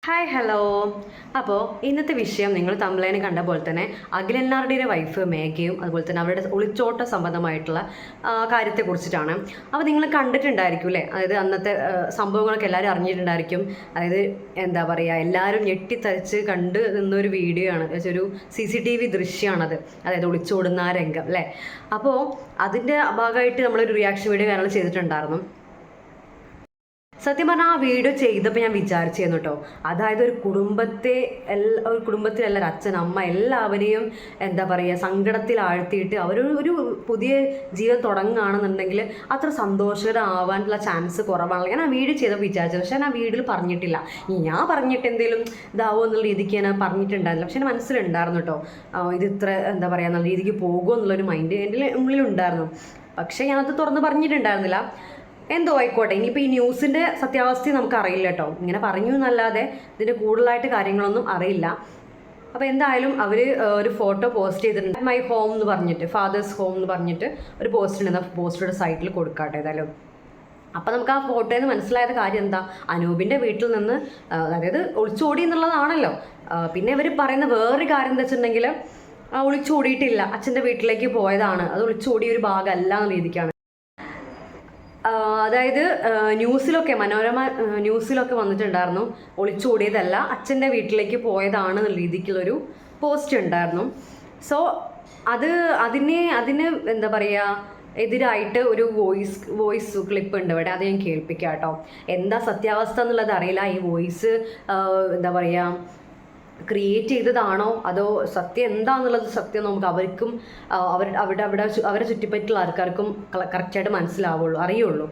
Hi hello. അപ്പോൾ ഇന്നത്തെ വിഷയം നിങ്ങൾ തമ്മിലേന് കണ്ട പോലെ തന്നെ അഖിലന്നാരുടെയുടെ വൈഫ് മേഘയും അതുപോലെ തന്നെ അവരുടെ ഒളിച്ചോട്ട സംബന്ധമായിട്ടുള്ള കാര്യത്തെക്കുറിച്ചിട്ടാണ്. അപ്പോൾ നിങ്ങൾ കണ്ടിട്ടുണ്ടായിരിക്കും അല്ലേ, അതായത് അന്നത്തെ സംഭവങ്ങളൊക്കെ എല്ലാവരും അറിഞ്ഞിട്ടുണ്ടായിരിക്കും. അതായത് എന്താ പറയുക, എല്ലാവരും ഞെട്ടിത്തരിച്ച് കണ്ട് നിന്നൊരു വീഡിയോ ആണ്, ഒരു CCTV ദൃശ്യമാണത്, അതായത് ഒളിച്ചോടുന്ന ആ രംഗം അല്ലേ. അപ്പോൾ അതിൻ്റെ ഭാഗമായിട്ട് നമ്മളൊരു റിയാക്ഷൻ വീഡിയോ കാര്യങ്ങൾ ചെയ്തിട്ടുണ്ടായിരുന്നു. സത്യം പറഞ്ഞാൽ ആ വീഡിയോ ചെയ്തപ്പോൾ ഞാൻ വിചാരിച്ചിരുന്നു കേട്ടോ, അതായത് ഒരു കുടുംബത്തിലെല്ലാവരും അച്ഛൻ അമ്മ എല്ലാവരെയും എന്താ പറയുക സങ്കടത്തിൽ ആഴ്ത്തിയിട്ട് അവരൊരു പുതിയ ജീവൻ തുടങ്ങുകയാണെന്നുണ്ടെങ്കിൽ അത്ര സന്തോഷകരമാവാനുള്ള ചാൻസ് കുറവാണല്ലോ. ഞാൻ ആ വീഡിയോ ചെയ്തപ്പോൾ വിചാരിച്ചത്, പക്ഷേ ഞാൻ ആ വീഡിയോയിൽ പറഞ്ഞിട്ടില്ല. ഞാൻ പറഞ്ഞിട്ട് എന്തെങ്കിലും ഇതാവോ എന്നുള്ള രീതിക്ക് ഞാൻ പറഞ്ഞിട്ടുണ്ടായിരുന്നില്ല. പക്ഷെ എൻ്റെ മനസ്സിലുണ്ടായിരുന്നു കേട്ടോ, ഇത് ഇത്ര എന്താ പറയുക എന്നുള്ള രീതിക്ക് പോകുമോ എന്നുള്ളൊരു മൈൻഡ് എൻ്റെ ഉള്ളിലുണ്ടായിരുന്നു. പക്ഷേ ഞാനത് തുറന്ന് പറഞ്ഞിട്ടുണ്ടായിരുന്നില്ല. എന്തോ ആയിക്കോട്ടെ, ഇനിയിപ്പോൾ ഈ ന്യൂസിൻ്റെ സത്യാവസ്ഥ നമുക്ക് അറിയില്ല കേട്ടോ, ഇങ്ങനെ പറഞ്ഞു എന്നല്ലാതെ ഇതിൻ്റെ കൂടുതലായിട്ട് കാര്യങ്ങളൊന്നും അറിയില്ല. അപ്പോൾ എന്തായാലും അവർ ഒരു ഫോട്ടോ പോസ്റ്റ് ചെയ്തിട്ടുണ്ട്, മൈ ഹോം എന്ന് പറഞ്ഞിട്ട്, ഫാദേഴ്സ് ഹോം എന്ന് പറഞ്ഞിട്ട് ഒരു പോസ്റ്റ് ഉണ്ട്. പോസ്റ്ററുടെ സൈറ്റിൽ കൊടുക്കാട്ടെ ഏതായാലും. അപ്പോൾ നമുക്ക് ആ ഫോട്ടോയിൽ നിന്ന് മനസ്സിലായത് കാര്യം എന്താ, അനൂപിൻ്റെ വീട്ടിൽ നിന്ന് അതായത് ഒളിച്ചോടി എന്നുള്ളതാണല്ലോ. പിന്നെ ഇവർ പറയുന്ന വേറൊരു കാര്യം എന്താ വെച്ചിട്ടുണ്ടെങ്കിൽ, ഒളിച്ചോടിയിട്ടില്ല, അച്ഛൻ്റെ വീട്ടിലേക്ക് പോയതാണ്, അത് ഒളിച്ചോടിയ ഒരു ഭാഗമല്ല എന്ന രീതിക്കാണ്. അതായത് ന്യൂസിലൊക്കെ, മനോരമ ന്യൂസിലൊക്കെ വന്നിട്ടുണ്ടായിരുന്നു, ഒളിച്ചോടിയതല്ല അച്ഛൻ്റെ വീട്ടിലേക്ക് പോയതാണ് എന്നുള്ള രീതിക്കുള്ളൊരു പോസ്റ്റ് ഉണ്ടായിരുന്നു. സോ അതിന് എന്താ പറയുക എതിരായിട്ട് ഒരു വോയിസ് ക്ലിപ്പ് ഉണ്ട് ഇവിടെ, അത് ഞാൻ കേൾപ്പിക്കാം കേട്ടോ. എന്താ സത്യാവസ്ഥ എന്നുള്ളത് അറിയില്ല. ഈ വോയിസ് എന്താ പറയുക ക്രിയേറ്റ് ചെയ്തതാണോ അതോ സത്യം എന്താണെന്നുള്ളത് സത്യം നമുക്ക് അവർക്കും അവരെ ചുറ്റിപ്പറ്റിയുള്ള ആൾക്കാർക്കും കറക്റ്റായിട്ട് അറിയുള്ളൂ.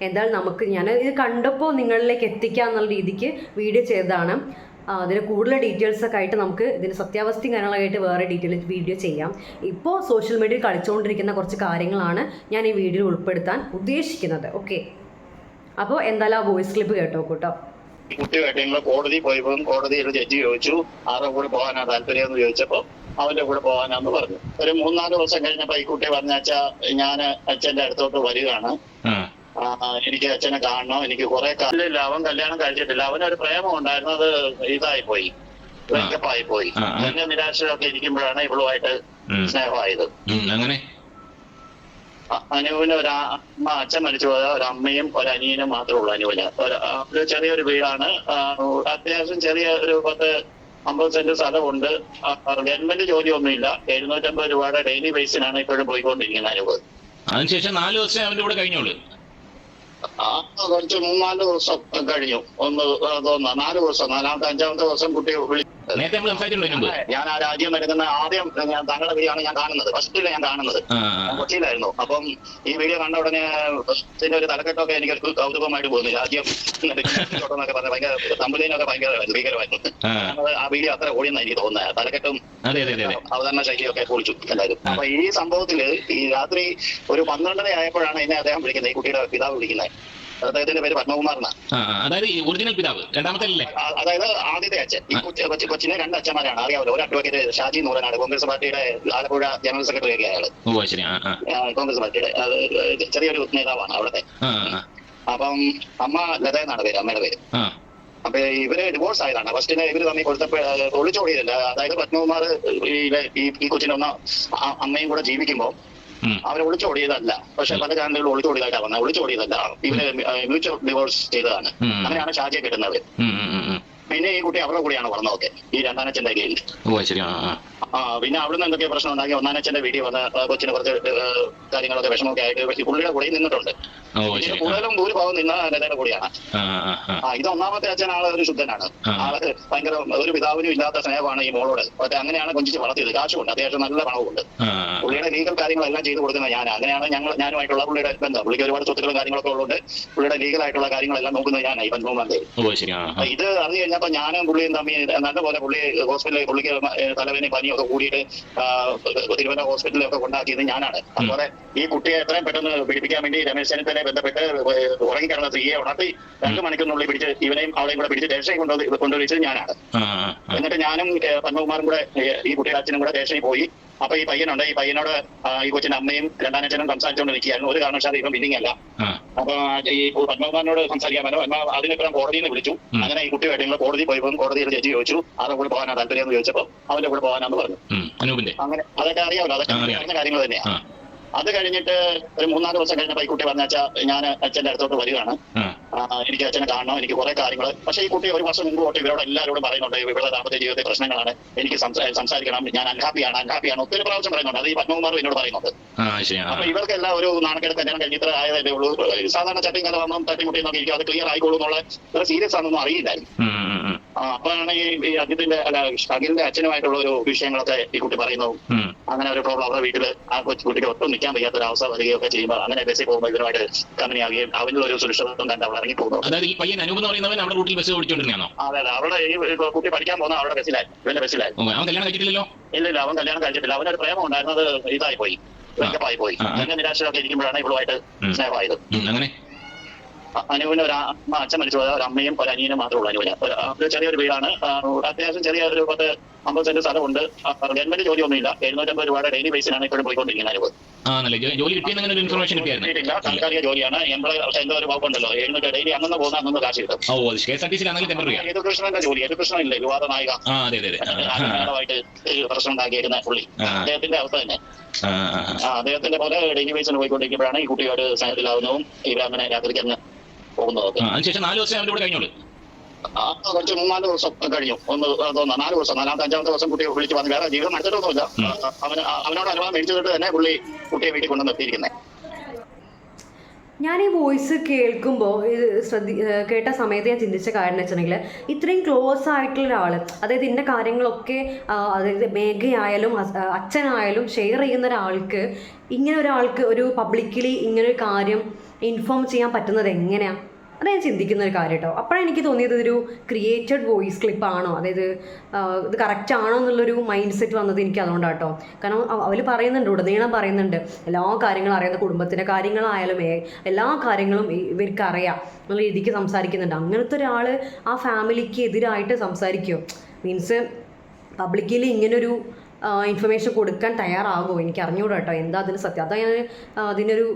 എന്തായാലും ഞാൻ ഇത് കണ്ടപ്പോൾ നിങ്ങളിലേക്ക് എത്തിക്കുക എന്നുള്ള രീതിക്ക് വീഡിയോ ചെയ്തതാണ്. അതിന് കൂടുതൽ ഡീറ്റെയിൽസൊക്കെ ആയിട്ട് നമുക്ക് ഇതിന് സത്യാവസ്ഥയും കാര്യങ്ങളായിട്ട് വേറെ വീഡിയോ ചെയ്യാം. ഇപ്പോൾ സോഷ്യൽ മീഡിയയിൽ കളിച്ചുകൊണ്ടിരിക്കുന്ന കുറച്ച് കാര്യങ്ങളാണ് ഞാൻ ഈ വീഡിയോയിൽ ഉൾപ്പെടുത്താൻ ഉദ്ദേശിക്കുന്നത്. ഓക്കെ, അപ്പോൾ എന്തായാലും ആ വോയിസ് ക്ലിപ്പ് കേട്ടോ കേട്ടോ. കുട്ടിയായിട്ട് ഞങ്ങൾ കോടതി പോയപ്പോൾ കോടതിയിൽ ജഡ്ജി ചോദിച്ചു ആരുടെ കൂടെ പോകാനാ താല്പര്യം എന്ന് ചോദിച്ചപ്പോൾ അവന്റെ കൂടെ പോകാനാന്ന് പറഞ്ഞു. ഒരു 3-4 ദിവസം കഴിഞ്ഞപ്പോ ഈ കുട്ടി പറഞ്ഞാച്ചാ ഞാൻ അച്ഛന്റെ അടുത്തോട്ട് വരികയാണ്, എനിക്ക് അച്ഛനെ കാണണം, എനിക്ക് കുറെ കാലമില്ല, അവൻ കല്യാണം കഴിച്ചിട്ടില്ല, അവനൊരു പ്രേമം ഉണ്ടായിരുന്നു, അത് ഇതായി പോയി, ബ്രേക്കപ്പായി പോയി. അതിന്റെ നിരാശയൊക്കെ ഇരിക്കുമ്പോഴാണ് ഇവളുമായിട്ട് സ്നേഹമായത്. അങ്ങനെ അനുവിന് അച്ഛൻ മരിച്ചു പോയ ഒരമ്മയും ഒരനിയനും മാത്രമേ ഉള്ളൂ. അനുവിന് ഒരു ചെറിയൊരു വീടാണ്, അത്യാവശ്യം ചെറിയ ഒരു 10-50 സെന്റ് സ്ഥലമുണ്ട്. ഗവൺമെന്റ് ജോലിയൊന്നുമില്ല, 750 രൂപയുടെ ഡെയിലി ബേസിനാണ് ഇപ്പോഴും പോയിക്കൊണ്ടിരിക്കുന്നത് അനുവ്. അതിനുശേഷം 4 ദിവസം അവന്റെ കൂടെ കഴിഞ്ഞോളൂ. കുറച്ച് 3-4 ദിവസം കഴിഞ്ഞു, തോന്നുന്നു 4 ദിവസം, 4-5-ാമത്തെ ദിവസം കുട്ടി നേരത്തെ നമ്മൾ സംസാരിച്ചിട്ടുണ്ട്. ഞാൻ ആ രാജ്യം എടുക്കുന്ന ആദ്യം താങ്കളുടെ വീഡിയോ ആണ് ഞാൻ കാണുന്നത്, ഫസ്റ്റില് ഞാൻ കാണുന്നത് കൊച്ചിയിലായിരുന്നു. അപ്പം ഈ വീഡിയോ കണ്ട ഉടനെ ഇതിന്റെ ഒരു തലക്കെട്ടൊക്കെ എനിക്ക് കൗതുകമായിട്ട് പോകുന്നു. രാജ്യം എന്നൊക്കെ പറഞ്ഞ ഭയങ്കര തമ്പുലിനൊക്കെ ഭയങ്കര ഭീകരമായിരുന്നു. ആ വീഡിയോ അത്ര ഓടിയെന്ന് എനിക്ക് തോന്നുന്നത്, തലക്കെട്ടും അവതരണ ശൈലിയൊക്കെ പൊളിച്ചു എല്ലാവരും. അപ്പൊ ഈ സംഭവത്തില് ഈ രാത്രി ഒരു 12:30 ആയപ്പോഴാണ് എന്നെ അദ്ദേഹം വിളിക്കുന്നത്, ഈ കുട്ടിയുടെ പിതാവ് വിളിക്കുന്നത്. അദ്ദേഹത്തിന്റെ പേര് പത്മകുമാർ എന്നാണ്. അതായത് ഒറിജിനൽ പിതാവ്, രണ്ടാമത്തെ അതായത് ആദ്യത്തെ അച്ഛൻ. ഈ കൊച്ചിനെ 2 അച്ഛന്മാരാണ് അറിയാമല്ലോ. ഒരു അഡ്വക്കേറ്റ് ഷാജി നൂറനാട്, കോൺഗ്രസ് പാർട്ടിയുടെ ആലപ്പുഴ ജനറൽ സെക്രട്ടറി ഒക്കെ അയാള്, കോൺഗ്രസ് പാർട്ടിയുടെ ചെറിയൊരു നേതാവാണ് അവിടുത്തെ. അപ്പം അമ്മ ലത എന്നാണ് പേര്, അമ്മയുടെ പേര്. അപ്പൊ ഇവര് ഡിവോഴ്സ് ആയതാണ്. ഫസ്റ്റിനെ ഇവര് തമ്മിൽ കൊടുത്തപ്പോൾ ഒളിച്ചോടിയതല്ല. അതായത് പത്മകുമാർ ഈ കൊച്ചിന്റെ അമ്മയും കൂടെ ജീവിക്കുമ്പോൾ അവരെ ഒളിച്ചോടിയതല്ല, പക്ഷെ പല ചാനലുകളും ഒളിച്ചോടിയതായിട്ടാണ് വന്നത്. ഒളിച്ചോടിയതല്ല, ഇവര് മ്യൂച്വൽ ഡിവോഴ്സ് ചെയ്തതാണ്. അങ്ങനെയാണ് ഷാജിയെ കിട്ടുന്നത്. പിന്നെ ഈ കുട്ടി അവരുടെ കൂടെയാണ് വളർന്നതൊക്കെ, ഈ രണ്ടാനച്ഛന്റെ കീഴിൽ. പിന്നെ അവിടുന്ന് എന്തൊക്കെ പ്രശ്നം ഉണ്ടാക്കി ഒന്നാനച്ഛന്റെ വീട്ടിൽ വന്ന് കൊച്ചിന് കുറച്ച് കാര്യങ്ങളൊക്കെ വിഷമമൊക്കെ ആയിട്ട് പുള്ളിയുടെ കൂടെ നിന്നിട്ടുണ്ട്. കൂടുതലും ഭൂരിഭാഗം നിന്ന ലതയുടെ കൂടെയാണ്. ഇത് 1ാമത്തെ അച്ഛൻ ആള് ഒരു ശുദ്ധനാണ്. ആള് ഭയങ്കര ഒരു പിതാവിനും ഇല്ലാത്ത സ്നേഹമാണ് ഈ മോളോട്. പക്ഷെ അങ്ങനെയാണ് കൊഞ്ചിച്ച് വളർത്തിയത്. കാശുണ്ട്, അത്യാവശ്യം നല്ല പണവുമുണ്ട്. പുള്ളിയുടെ ലീഗൽ കാര്യങ്ങളെല്ലാം ചെയ്തു കൊടുക്കുന്ന അങ്ങനെയാണ് ഞാനുമായിട്ടുള്ള പുള്ളിയുടെ ബന്ധം. പുള്ളിക്ക് ഒരുപാട് സ്വത്തുക്കളും കാര്യങ്ങളൊക്കെ ഉള്ളതുകൊണ്ട് പുള്ളിയുടെ ലീഗലായിട്ടുള്ള കാര്യങ്ങളെല്ലാം നോക്കുന്നത് ഞാനായി പത്മകുമാറിന്റെ. ഇത് അറിഞ്ഞു കഴിഞ്ഞപ്പോ ഞാനും പുള്ളിയും തമ്മിൽ നല്ലപോലെ പുള്ളി ഹോസ്പിറ്റലിൽ, പുള്ളിക്ക് തലവേദന പനിയൊക്കെ കൂടിയിട്ട് തിരുവല്ല ഹോസ്പിറ്റലിലൊക്കെ കൊണ്ടാക്കിയത് ഞാനാണ്. അതുപോലെ ഈ കുട്ടിയെ എത്രയും പെട്ടെന്ന് പിടിപ്പിക്കാൻ വേണ്ടി രമേശ് ചെന്നിത്തല ബന്ധപ്പെട്ട് ഉറങ്ങിക്കിടന്ന സ്ത്രീയെ ഉണർത്തി 2 മണിക്കൂറിനുള്ളിൽ പിടിച്ച് ഇവനെയും അവളെയും കൂടെ പിടിച്ച് സ്റ്റേഷനിൽ കൊണ്ടുവച്ചത് ഞാനാണ്. എന്നിട്ട് ഞാനും പത്മകുമാറും കൂടെ ഈ കുട്ടിയുടെ അച്ഛനും കൂടെ സ്റ്റേഷനിൽ പോയി. അപ്പൊ ഈ പയ്യനുണ്ട്, ഈ പയ്യനോട് ഈ കൊച്ചിന്റെ അമ്മയും രണ്ടാനച്ഛനും സംസാരിച്ചുകൊണ്ട് നിൽക്കുകയായിരുന്നു. ഒരു കാരണവശാലും ഇപ്പം ബില്ലിംഗ് അല്ല. അപ്പൊ ഈ പത്മകുമാറിനോട് സംസാരിക്കാൻ പറ്റും. അതിനൊക്കെ കോടതിയിൽ നിന്ന് വിളിച്ചു. അങ്ങനെ ഈ കുട്ടിയായിട്ട് കോടതി പോയപ്പോൾ കോടതിയിൽ ജഡ്ജി ചോദിച്ചു ആരുടെ കൂടെ പോകാനാ താല്പര്യം എന്ന് ചോദിച്ചപ്പോൾ അവന്റെ കൂടെ പോകാനാന്ന് പറഞ്ഞു. അങ്ങനെ അതൊക്കെ അറിയാമല്ലോ, അതൊക്കെ അറിയുന്ന കാര്യങ്ങൾ തന്നെയാണ്. അത് കഴിഞ്ഞിട്ട് ഒരു 3-4 ദിവസം കഴിഞ്ഞപ്പോൾ ഈ കുട്ടി പറഞ്ഞാച്ചാ ഞാൻ അച്ഛന്റെ അടുത്തോട്ട് വരികയാണ്, എനിക്ക് അച്ഛനെ കാണണം, എനിക്ക് കുറെ കാര്യങ്ങൾ. പക്ഷേ ഈ കുട്ടി 1 വർഷം മുമ്പ് തൊട്ട് ഇവരോട് എല്ലാവരോടും പറയുന്നുണ്ട് ഇവരുടെ ദാമ്പത്യ ജീവിതത്തെ പ്രശ്നങ്ങളാണ്, എനിക്ക് സംസാരിക്കണം, ഞാൻ അൺഹാപ്പിയാണ് ഒത്തിരി പ്രാവശ്യം പറയുന്നുണ്ട്. അത് ഈ പത്മകുമാർ എന്നോട് പറയുന്നുണ്ട്. അപ്പൊ ഇവർക്കെല്ലാം ഒരു നാണക്കേട് കല്യാണം കഴിഞ്ഞിട്ട് ആയതേ ഉള്ളൂ. സാധാരണ ചട്ടിയും കല വന്നും തട്ടിമുട്ടി നോക്കി ഇരിക്കും, അത് ക്ലിയർ ആയിക്കോളൂ എന്നുള്ള സീരിയസ് ആണെന്നൊന്നും അറിയില്ലായിരുന്നു. അപ്പോഴാണ് ഈ അഖിലിന്റെ അച്ഛനുമായിട്ടുള്ള ഒരു വിഷയങ്ങളൊക്കെ ഈ കുട്ടി പറയുന്നു. അങ്ങനെ ഒരു പ്രോബ്ലം അവരുടെ വീട്ടിൽ ആ കുട്ടിക്ക് ഒട്ടും നിൽക്കാൻ വയ്യാത്ത ഒരു അവസ്ഥ വരികയൊക്കെ ചെയ്യുമ്പോൾ അങ്ങനെ ബസ്സിൽ പോകുമ്പോൾ ഇവരുമായിട്ട് കമ്പനിയാകുകയും അവനുള്ള ഒരു സുരക്ഷിതത്വം കണ്ട് അവൾ ഇറങ്ങി പോകുന്നു. അതെ അതെ, അവിടെ ഈ കുട്ടി പഠിക്കാൻ പോകുന്ന അവരുടെ ബസ്സിലായി, ഇവന്റെ ബസ്സിലായി. ഇല്ല, അവൻ കല്യാണം കഴിച്ചിട്ടില്ല. അവനൊരു പ്രേമം ഉണ്ടായിരുന്നത് ഇതായി പോയി, വെക്കപ്പായി പോയി. അങ്ങനെ നിരാശയൊക്കെ ഇരിക്കുമ്പോഴാണ് ഇവളുമായിട്ട് സ്നേഹമായത്. അനുവിന് ഒരു അച്ഛൻ മരിച്ചു പോയ ഒരു അമ്മയും ഒരു അനിയനും മാത്രമേ ഉള്ളൂ. അനുവിന് ഒരു ചെറിയൊരു വീടാണ്, അത്യാവശ്യം ചെറിയ ഒരു 10-50 സെന്റ് സ്ഥലമുണ്ട്. ഗവൺമെന്റ് ജോലി ഒന്നുമില്ല, 750 രൂപയുടെ ഡെയിലി ബേസിലാണ് ഇപ്പോഴും പോയിക്കൊണ്ടിരിക്കുന്നത്. അനുവ് കിട്ടിയിട്ടില്ല, താൽക്കാലിക ജോലിയാണ്. എന്തോ ഒരു വകുപ്പുണ്ടല്ലോ, 700 ഡെയിലി അന്നു പോകുന്ന അന്നു കാശ് കിട്ടും. യദുകൃഷ്ണന്റെ ജോലി, യദുകൃഷ്ണനില്ലേ യുവാത നായിക, ആയിട്ട് പ്രശ്നം ഉണ്ടാക്കിയിരിക്കുന്ന പുള്ളി, അദ്ദേഹത്തിന്റെ അവസ്ഥ തന്നെ. അദ്ദേഹത്തിന്റെ പോലെ ഡെയിലി ബേസിന് പോയിക്കൊണ്ടിരിക്കുമ്പോഴാണ് ഈ കുട്ടിയോട് സ്നേഹത്തിലാവുന്നതും ഇവരങ്ങനെ രാത്രിക്ക് അങ്ങ് പോകുന്നത്. കുറച്ച് 3-4 ദിവസം കഴിഞ്ഞു, 4 ദിവസം, 4-5-ാമത്തെ ദിവസം കുട്ടിയെ വിളിച്ച് വന്ന് വേറെ ജീവിതം നടത്തിയിട്ടൊന്നുമില്ല. അവനോട് അനുവാദം മേടിച്ചിട്ട് തന്നെ പുള്ളി കുട്ടിയെ വീട്ടിൽ കൊണ്ടു നിർത്തിയിരിക്കുന്നത്. ഞാൻ ഈ വോയിസ് കേൾക്കുമ്പോൾ കേട്ട സമയത്ത് ഞാൻ ചിന്തിച്ച കാര്യം എന്ന് വെച്ചിട്ടുണ്ടെങ്കിൽ ഇത്രയും ക്ലോസ് ആയിട്ടുള്ള ഒരാൾ, അതായത് ഇന്ന കാര്യങ്ങളൊക്കെ അതായത് മേഘയായാലും അച്ഛനായാലും ഷെയർ ചെയ്യുന്ന ഒരാൾക്ക് ഇങ്ങനെ ഒരാൾക്ക് ഒരു പബ്ലിക്കലി ഇങ്ങനൊരു കാര്യം ഇൻഫോം ചെയ്യാൻ പറ്റുന്നത് എങ്ങനെയാണ്? അത് ഞാൻ ചിന്തിക്കുന്ന ഒരു കാര്യം കേട്ടോ. അപ്പോഴാണ് എനിക്ക് തോന്നിയത് ഇതൊരു ക്രിയേറ്റഡ് വോയിസ് ക്ലിപ്പാണോ, അതായത് ഇത് കറക്റ്റ് ആണോ എന്നുള്ളൊരു മൈൻഡ് സെറ്റ് വന്നത് എനിക്ക് അതുകൊണ്ടാണ് കേട്ടോ. കാരണം അവർ പറയുന്നുണ്ട്, ഉടനീളം പറയുന്നുണ്ട് എല്ലാ കാര്യങ്ങളും അറിയുന്ന, കുടുംബത്തിൻ്റെ കാര്യങ്ങളായാലും എല്ലാ കാര്യങ്ങളും ഇവർക്ക് അറിയാം എന്നുള്ള രീതിക്ക് സംസാരിക്കുന്നുണ്ട്. അങ്ങനത്തെ ഒരാൾ ആ ഫാമിലിക്ക് എതിരായിട്ട് സംസാരിക്കുമോ? മീൻസ് പബ്ലിക്കലി ഇങ്ങനൊരു ഇൻഫർമേഷൻ കൊടുക്കാൻ തയ്യാറാകുമോ? എനിക്ക് അറിഞ്ഞുകൂടാ കേട്ടോ എന്താ അതിന് സത്യം. അതാ ഞാൻ അതിനൊരു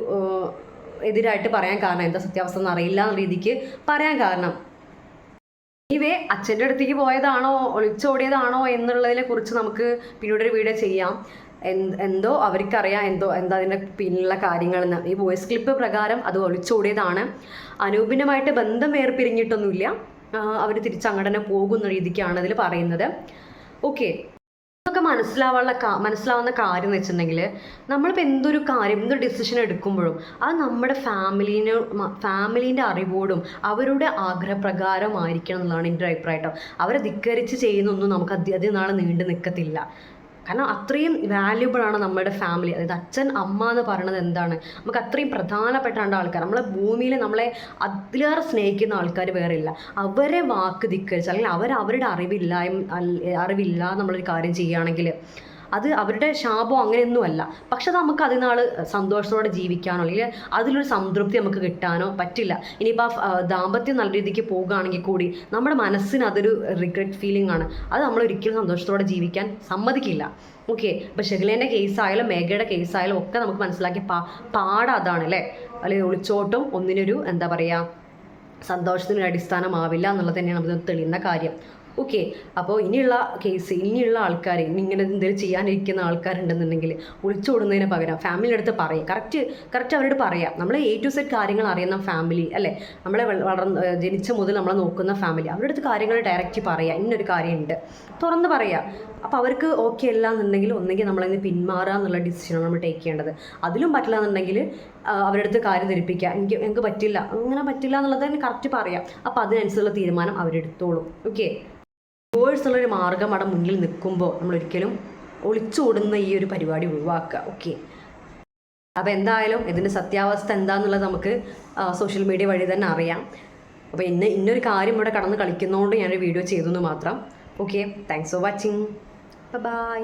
എതിരായിട്ട് പറയാൻ കാരണം, എന്താ സത്യാവസ്ഥ എന്ന് അറിയില്ല എന്ന രീതിക്ക് പറയാൻ കാരണം. ഇവേ അച്ഛൻ്റെ അടുത്തേക്ക് പോയതാണോ ഒളിച്ചോടിയതാണോ എന്നുള്ളതിനെ കുറിച്ച് നമുക്ക് പിന്നീടൊരു വീഡിയോ ചെയ്യാം. എന്തോ അവർക്കറിയാം എന്താ അതിൻ്റെ പിന്നിലുള്ള കാര്യങ്ങളെന്ന്. ഈ വോയിസ് ക്ലിപ്പ് പ്രകാരം അത് ഒളിച്ചോടിയതാണ്. അനൂപിനുമായിട്ട് ബന്ധം വേർപിരിഞ്ഞിട്ടൊന്നുമില്ല, അവർ തിരിച്ചങ്ങോട്ട് തന്നെ പോകുന്ന രീതിക്കാണ് അതിൽ പറയുന്നത്. ഓക്കെ, ഒക്കെ മനസ്സിലാവുന്ന കാര്യം എന്ന് വെച്ചിട്ടുണ്ടെങ്കിൽ നമ്മളിപ്പോൾ എന്തൊരു ഡിസിഷൻ എടുക്കുമ്പോഴും അത് നമ്മുടെ ഫാമിലീൻ്റെ അറിവോടും അവരുടെ ആഗ്രഹപ്രകാരമായിരിക്കണം എന്നുള്ളതാണ് എൻ്റെ അഭിപ്രായം കേട്ടോ. അവരെ ധിക്കരിച്ച് ചെയ്യുന്നൊന്നും നമുക്ക് അധികം നാൾ നീണ്ടു നിൽക്കത്തില്ല. കാരണം അത്രയും വാല്യുബിളാണ് നമ്മുടെ ഫാമിലി. അതായത് അച്ഛൻ അമ്മ എന്ന് പറയുന്നത് എന്താണ്, നമുക്ക് അത്രയും പ്രധാനപ്പെട്ട ആൾക്കാർ, നമ്മളെ ഭൂമിയിൽ നമ്മളെ അതിലേറെ സ്നേഹിക്കുന്ന ആൾക്കാർ വേറെ ഇല്ല. അവരെ വാക്ക് ധിക്കരിച്ച് അല്ലെങ്കിൽ അവരുടെ അറിവില്ല എന്നുള്ളൊരു കാര്യം ചെയ്യുകയാണെങ്കിൽ അത് അവരുടെ ശാപം അങ്ങനെയൊന്നുമല്ല. പക്ഷെ നമുക്ക് അതിനാൾ സന്തോഷത്തോടെ ജീവിക്കാനോ അല്ലെങ്കിൽ അതിലൊരു സംതൃപ്തി നമുക്ക് കിട്ടാനോ പറ്റില്ല. ഇനിയിപ്പോൾ ദാമ്പത്യം നല്ല രീതിക്ക് പോകുകയാണെങ്കിൽ കൂടി നമ്മുടെ മനസ്സിന് അതൊരു റിഗ്രറ്റ് ഫീലിംഗ് ആണ്. അത് നമ്മൾ ഒരിക്കലും സന്തോഷത്തോടെ ജീവിക്കാൻ സമ്മതിക്കില്ല. ഓക്കെ, ഇപ്പോൾ ഷെഹ്ലേൻ്റെ കേസായാലും മേഘയുടെ കേസായാലും ഒക്കെ നമുക്ക് മനസ്സിലാക്കിയ പാഠം അതാണ് അല്ലേ. അല്ലെങ്കിൽ ഒളിച്ചോട്ടും ഒന്നിനൊരു എന്താ പറയുക സന്തോഷത്തിനൊരു അടിസ്ഥാനമാവില്ല എന്നുള്ളത് തന്നെയാണ് നമുക്ക് തെളിയുന്ന കാര്യം. ഓക്കെ, അപ്പോൾ ഇനിയുള്ള ആൾക്കാർ ഇങ്ങനെ എന്തെങ്കിലും ചെയ്യാനിരിക്കുന്ന ആൾക്കാരുണ്ടെന്നുണ്ടെങ്കിൽ ഒളിച്ചോടുന്നതിന് പകരം ഫാമിലിയുടെ അടുത്ത് പറയും. കറക്റ്റ് അവരോട് പറയാം. നമ്മൾ A to Z കാര്യങ്ങൾ അറിയുന്ന ഫാമിലി അല്ലേ, നമ്മളെ ജനിച്ച മുതൽ നമ്മളെ നോക്കുന്ന ഫാമിലി, അവരുടെ അടുത്ത് കാര്യങ്ങൾ ഡയറക്റ്റ് പറയാം. ഇന്നൊരു കാര്യമുണ്ട് തുറന്ന് പറയാം. അപ്പോൾ അവർക്ക് ഓക്കെ അല്ല എന്നുണ്ടെങ്കിൽ ഒന്നെങ്കിൽ നമ്മളതിന് പിന്മാറുക എന്നുള്ള ഡിസിഷനാണ് നമ്മൾ ടേക്ക് ചെയ്യേണ്ടത്. അതിലും പറ്റില്ല എന്നുണ്ടെങ്കിൽ അവരുടെ അടുത്ത് കാര്യം ധരിപ്പിക്കുക, എനിക്ക് പറ്റില്ല, അങ്ങനെ പറ്റില്ല എന്നുള്ളത് തന്നെ കറക്റ്റ് പറയാം. അപ്പോൾ അതിനനുസരിച്ചുള്ള തീരുമാനം അവരെടുത്തോളും. ഓക്കെ, ഉള്ളൊരു മാർഗ്ഗം അവിടെ മുന്നിൽ നിൽക്കുമ്പോൾ നമ്മളൊരിക്കലും ഒളിച്ചോടുന്ന ഈ ഒരു പരിപാടി ഒഴിവാക്കുക. ഓക്കെ, അപ്പോൾ എന്തായാലും ഇതിൻ്റെ സത്യാവസ്ഥ എന്താണെന്നുള്ളത് നമുക്ക് സോഷ്യൽ മീഡിയ വഴി തന്നെ അറിയാം. അപ്പോൾ ഇന്നൊരു കാര്യം ഇവിടെ കടന്ന് കളിക്കുന്നതുകൊണ്ട് ഞാനൊരു വീഡിയോ ചെയ്തു എന്ന് മാത്രം. Okay, thanks for watching, by.